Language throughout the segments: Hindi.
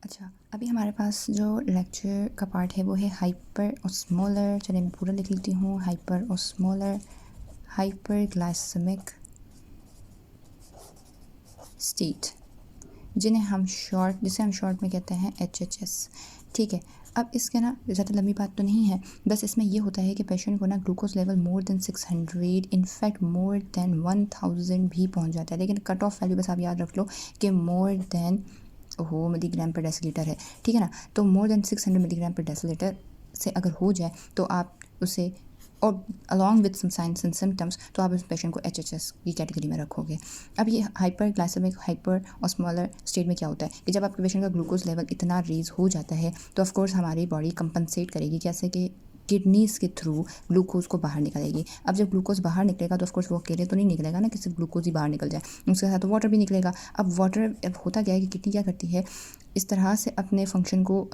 अच्छा, अभी हमारे पास जो लेक्चर का पार्ट है वो है हाइपर ऑस्मोलर। चलिए मैं पूरा लिख लेती हूँ। हाइपर ऑस्मोलर हाइपरग्लाइसेमिक स्टेट, जिसे हम शॉर्ट में कहते हैं HHS। ठीक है, अब इसके ना ज़्यादा लंबी बात तो नहीं है, बस इसमें ये होता है कि पेशेंट को ना ग्लूकोज लेवल मोर देन 600, इनफैक्ट मोर देन 1000 भी पहुंच जाता है। लेकिन कट ऑफ वैल्यू बस आप याद रख लो कि more than milligram per decilitre है। ठीक है ना, तो more than 600 milligram per decilitre से अगर हो जाए तो आप उसे, और along with some signs and symptoms, तो आप उस पेशेंट को HHS की कैटेगरी में रखोगे। अब ये हाइपरग्लाइसेमिक हाइपर ऑस्मोलर स्टेट में क्या होता है कि जब आपके पेशेंट का ग्लूकोज लेवल इतना रेज हो जाता है तो ऑफकोर्स हमारी बॉडी कंपनसेट करेगी, कैसे कि किडनीज़ के थ्रू ग्लूकोज को बाहर निकालेगी। अब जब ग्लूकोज बाहर निकलेगा तो ऑफकोर्स वो अकेले तो नहीं निकलेगा ना कि सिर्फ ग्लूकोज ही बाहर निकल जाए, उसके साथ वाटर भी निकलेगा। अब वाटर होता क्या है कि किडनी क्या करती है, इस तरह से अपने फंक्शन को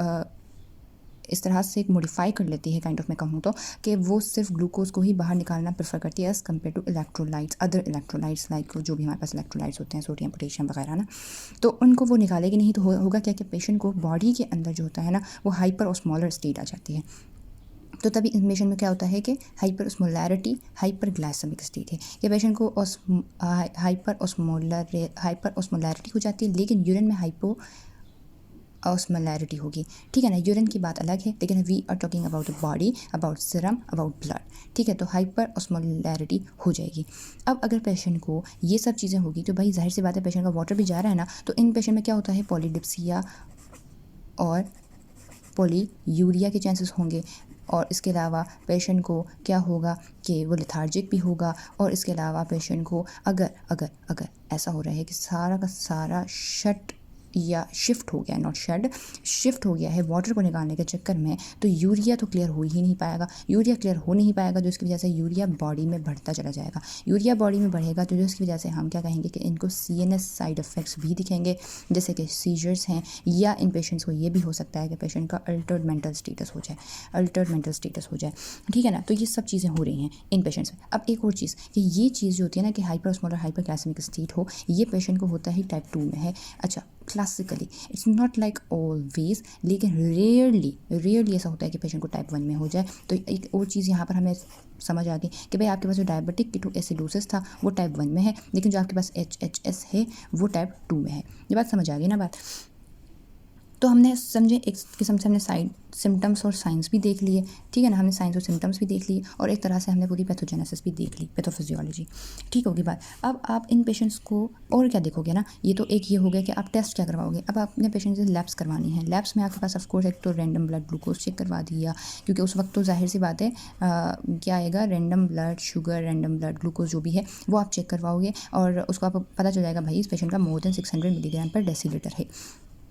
इस तरह से एक मॉडिफाई कर लेती है, काइंड ऑफ मैं कहूँ तो, कि वो सिर्फ ग्लूकोज को ही बाहर निकालना प्रेफर करती है as compared to electrolytes, other electrolytes like जो भी हमारे पास इलेक्ट्रोलाइट्स होते हैं, सोडियम पोटेशियम वगैरह ना, तो उनको वो निकालेगी नहीं। तो होगा क्या कि पेशेंट को बॉडी के अंदर जो होता है ना वो हाइपर ऑस्मोलर स्टेट आ जाती है। तो तभी इस पेशेंट में क्या होता है कि हाइपर ऑस्मोलैरिटी हाइपरग्लाइसेमिक स्टेट है, कि पेशेंट को हाइपर ऑस्मोलैरिटी हो जाती है, लेकिन यूरिन में हाइपो ऑस्मोलैरिटी होगी। ठीक है ना, यूरिन की बात अलग है, लेकिन we are talking about the body, about serum, about blood. ठीक है, तो हाइपर ऑस्मोलैरिटी हो जाएगी। अब अगर पेशेंट को ये सब चीज़ें होगी तो भाई जाहिर सी बात है पेशेंट का वाटर भी जा रहा है ना, तो इन पेशेंट में क्या होता है, पॉलीडिप्सिया और पॉलीयूरिया के चांसेस होंगे। और इसके अलावा पेशेंट को क्या होगा कि वो लेथार्जिक भी होगा। और इसके अलावा पेशेंट को अगर अगर अगर ऐसा हो रहा है कि सारा का सारा शिफ्ट हो गया, नॉट शेड, शिफ्ट हो गया है वाटर को निकालने के चक्कर में, तो यूरिया तो क्लियर हो ही नहीं पाएगा। यूरिया क्लियर हो नहीं पाएगा तो इसकी वजह से यूरिया बॉडी में बढ़ता चला जाएगा। यूरिया बॉडी में बढ़ेगा तो इसकी वजह से हम क्या कहेंगे कि इनको CNS साइड इफ़ेक्ट्स भी दिखेंगे, जैसे कि सीजर्स हैं, या इन पेशेंट्स को ये भी हो सकता है कि पेशेंट का अल्टर्ड मेंटल स्टेटस हो जाए। ठीक है ना, तो ये सब चीज़ें हो रही हैं इन पेशेंट्स में। अब एक और चीज़ कि ये चीज़ जो होती है ना कि हाइपर ऑस्मोलर हाइपरग्लाइसेमिक स्टेट हो, ये पेशेंट को होता ही टाइप 2 में है। अच्छा, classically it's not like always, लेकिन रेयरली ऐसा होता है कि पेशेंट को टाइप 1 में हो जाए। तो एक और चीज़ यहाँ पर हमें समझ आ गई कि भाई आपके पास जो डायबिटिक कीटोएसिडोसिस था वो टाइप 1 में है, लेकिन जो आपके पास HHS है वो टाइप 2 में है। ये बात समझ आ गई ना बात। तो हमने समझे एक किस्म से हमने साइड सिम्टम्स और साइंस भी देख लिए। ठीक है ना, हमने साइंस और सिम्टम्स भी देख लिए और एक तरह से हमने पूरी पैथोजेनेसिस भी देख ली, पैथोफिजियोलॉजी। ठीक होगी बात। अब आप इन पेशेंट्स को और क्या देखोगे ना, ये तो एक ये हो गया कि आप टेस्ट क्या करवाओगे। अब आपने पेशेंट से लैब्स करवानी है। लैब्स में आपके पास ऑफकोर्स एक तो रैंडम ब्लड ग्लूकोज चेक करवा दिया, क्योंकि उस वक्त तो जाहिर सी बात है क्या आएगा, random blood sugar, random blood glucose जो भी है वो आप चेक करवाओगे और उसको आप पता चल जाएगा भाई इस पेशेंट का मोर देन 600 मिलीग्राम पर डेसीलीटर है।